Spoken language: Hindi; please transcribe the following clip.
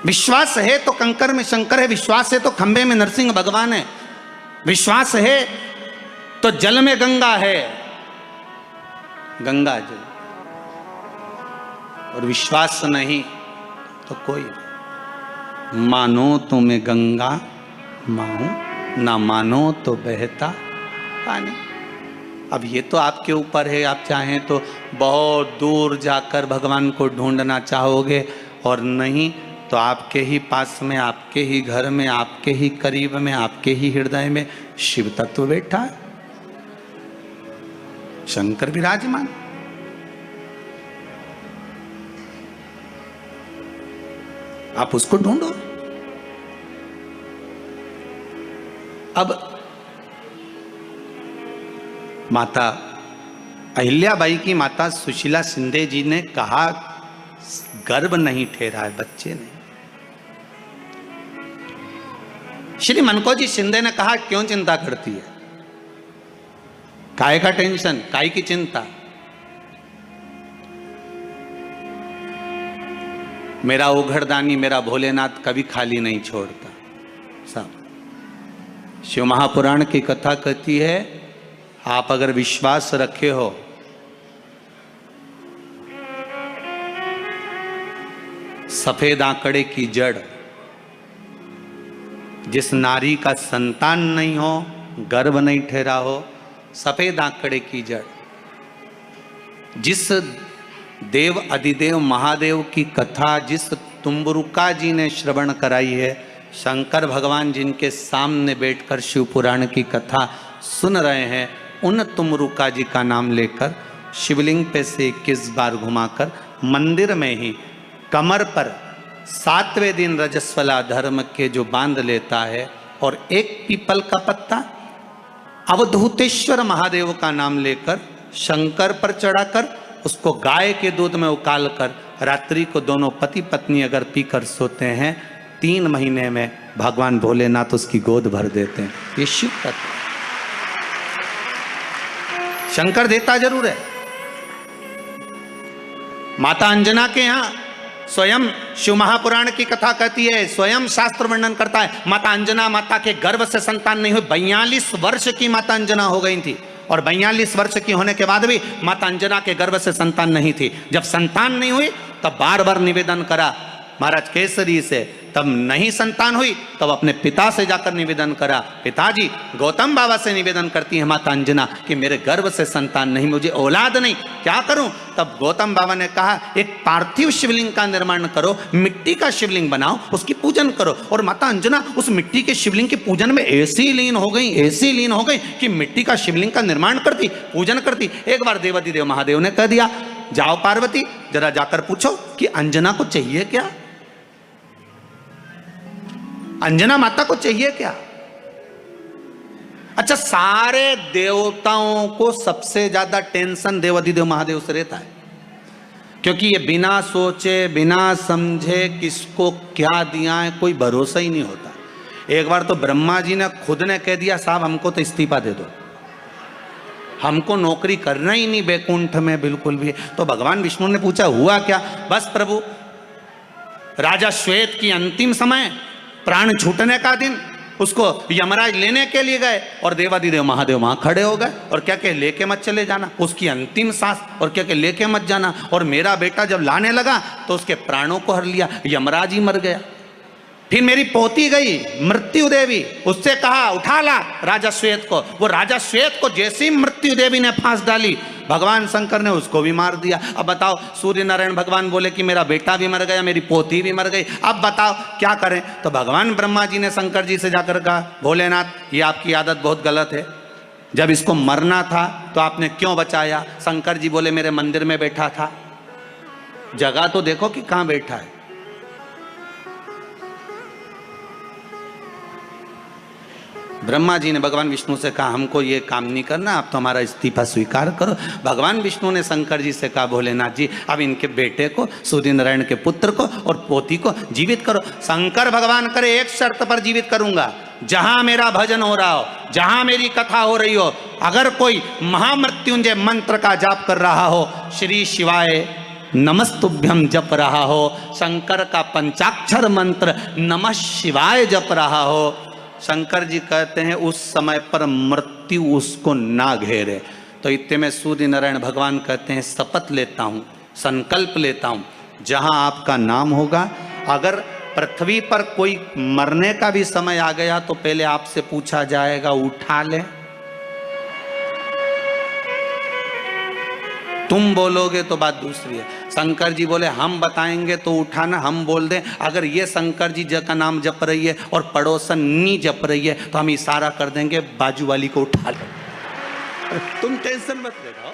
विश्वास है तो कंकर में शंकर है, विश्वास है तो खंबे में नरसिंह भगवान है, विश्वास है तो जल में गंगा है, गंगा जल, और विश्वास नहीं तो कोई। मानो तो मैं गंगा माहूं, ना मानो तो बहता पानी। अब ये तो आपके ऊपर है, आप चाहें तो बहुत दूर जाकर भगवान को ढूंढना चाहोगे, और नहीं तो आपके ही पास में, आपके ही घर में, आपके ही करीब में, आपके ही हृदय में शिव तत्व बैठा है, शंकर विराजमान। आप उसको ढूंढो। अब माता अहिल्याबाई की माता सुशीला शिंदे जी ने कहा गर्भ नहीं ठहरा है, बच्चे नहीं। श्री मनकोजी शिंदे ने कहा क्यों चिंता करती है, काय का टेंशन, काय की चिंता। मेरा उघड़दानी मेरा भोलेनाथ कभी खाली नहीं छोड़ता। सब शिव महापुराण की कथा कहती है, आप अगर विश्वास रखे हो सफेद आंकड़े की जड़, जिस नारी का संतान नहीं हो, गर्भ नहीं ठहरा हो, सफेद आंकड़े की जड़, जिस देव अधिदेव महादेव की कथा जिस तुम्बरुका जी ने श्रवण कराई है, शंकर भगवान जिनके सामने बैठकर शिव पुराण की कथा सुन रहे हैं, उन तुम्बरुका जी का नाम लेकर शिवलिंग पे से 21 बार घुमाकर मंदिर में ही कमर पर 7वें दिन रजस्वला धर्म के जो बांध लेता है, और एक पीपल का पत्ता अवधूतेश्वर महादेव का नाम लेकर शंकर पर चढ़ाकर उसको गाय के दूध में उकाल कर रात्रि को दोनों पति पत्नी अगर पीकर सोते हैं, 3 महीने में भगवान भोलेनाथ उसकी गोद भर देते हैं। ये शिव तत्व, शंकर देता जरूर है। माता अंजना के यहां स्वयं शिव महापुराण की कथा कहती है, स्वयं शास्त्र वर्णन करता है, माता अंजना माता के गर्भ से संतान नहीं हुई। 42 वर्ष की माता अंजना हो गई थी, और 42 वर्ष की होने के बाद भी माता अंजना के गर्भ से संतान नहीं थी। जब संतान नहीं हुई तब बार बार निवेदन करा महाराज केसरी से, तब नहीं संतान हुई तब अपने पिता से जाकर निवेदन करा, पिताजी गौतम बाबा से निवेदन करती है माता अंजना कि मेरे गर्भ से संतान नहीं, मुझे औलाद नहीं, क्या करूं। तब गौतम बाबा ने कहा एक पार्थिव शिवलिंग का निर्माण करो, मिट्टी का शिवलिंग बनाओ, उसकी पूजन करो। और माता अंजना उस मिट्टी के शिवलिंग के पूजन में ऐसी लीन हो गई, ऐसी लीन हो गई कि मिट्टी का शिवलिंग का निर्माण करती, पूजन करती। एक बार देवाधिदेव महादेव ने कह दिया, जाओ पार्वती जरा जाकर पूछो कि अंजना को चाहिए क्या, अंजना माता को चाहिए क्या। अच्छा, सारे देवताओं को सबसे ज्यादा टेंशन देवाधिदेव महादेव से रहता है, क्योंकि ये बिना सोचे बिना समझे किसको क्या दिया है कोई भरोसा ही नहीं होता। एक बार तो ब्रह्मा जी ने खुद ने कह दिया, साहब हमको तो इस्तीफा दे दो, हमको नौकरी करना ही नहीं बैकुंठ में बिल्कुल भी। तो भगवान विष्णु ने पूछा हुआ क्या। बस प्रभु, राजा श्वेत की अंतिम समय, प्राण छूटने का दिन, उसको यमराज लेने के लिए गए और देवाधिदेव महादेव वहां खड़े हो गए और क्या कहे, लेके मत चले जाना, उसकी अंतिम सांस, और क्या कहे लेके मत जाना। और मेरा बेटा जब लाने लगा तो उसके प्राणों को हर लिया, यमराज ही मर गया। फिर मेरी पोती गई मृत्यु देवी, उससे कहा उठा ला राजा श्वेत को। वो राजा श्वेत को जैसे ही मृत्यु देवी ने फांस डाली, भगवान शंकर ने उसको भी मार दिया। अब बताओ, सूर्य नारायण भगवान बोले कि मेरा बेटा भी मर गया, मेरी पोती भी मर गई, अब बताओ क्या करें। तो भगवान ब्रह्मा जी ने शंकर जी से जाकर कहा, भोलेनाथ ये आपकी आदत बहुत गलत है, जब इसको मरना था तो आपने क्यों बचाया। शंकर जी बोले मेरे मंदिर में बैठा था, जगह तो देखो कि कहां बैठा है। ब्रह्मा जी ने भगवान विष्णु से कहा हमको ये काम नहीं करना, आप तो हमारा इस्तीफा स्वीकार करो। भगवान विष्णु ने शंकर जी से कहा भोलेनाथ जी अब इनके बेटे को, सूर्य नारायण के पुत्र को और पोती को जीवित करो। शंकर भगवान करे एक शर्त पर जीवित करूंगा, जहां मेरा भजन हो रहा हो, जहां मेरी कथा हो रही हो, अगर कोई महामृत्युंजय मंत्र का जाप कर रहा हो, श्री शिवाय नमस्तुभ्यम जप रहा हो, शंकर का पंचाक्षर मंत्र नमः शिवाय जप रहा हो, शंकर जी कहते हैं उस समय पर मृत्यु उसको ना घेरे। तो इतने में सूर्य नारायण भगवान कहते हैं शपथ लेता हूँ, संकल्प लेता हूँ, जहाँ आपका नाम होगा, अगर पृथ्वी पर कोई मरने का भी समय आ गया तो पहले आपसे पूछा जाएगा उठा ले, तुम बोलोगे तो बात दूसरी है। शंकर जी बोले हम बताएंगे तो उठाना, हम बोल दें अगर ये शंकर जी का नाम जप रही है और पड़ोसन नी जप रही है तो हम इशारा कर देंगे बाजू वाली को उठा लो, तुम टेंशन मत ले रहा हो।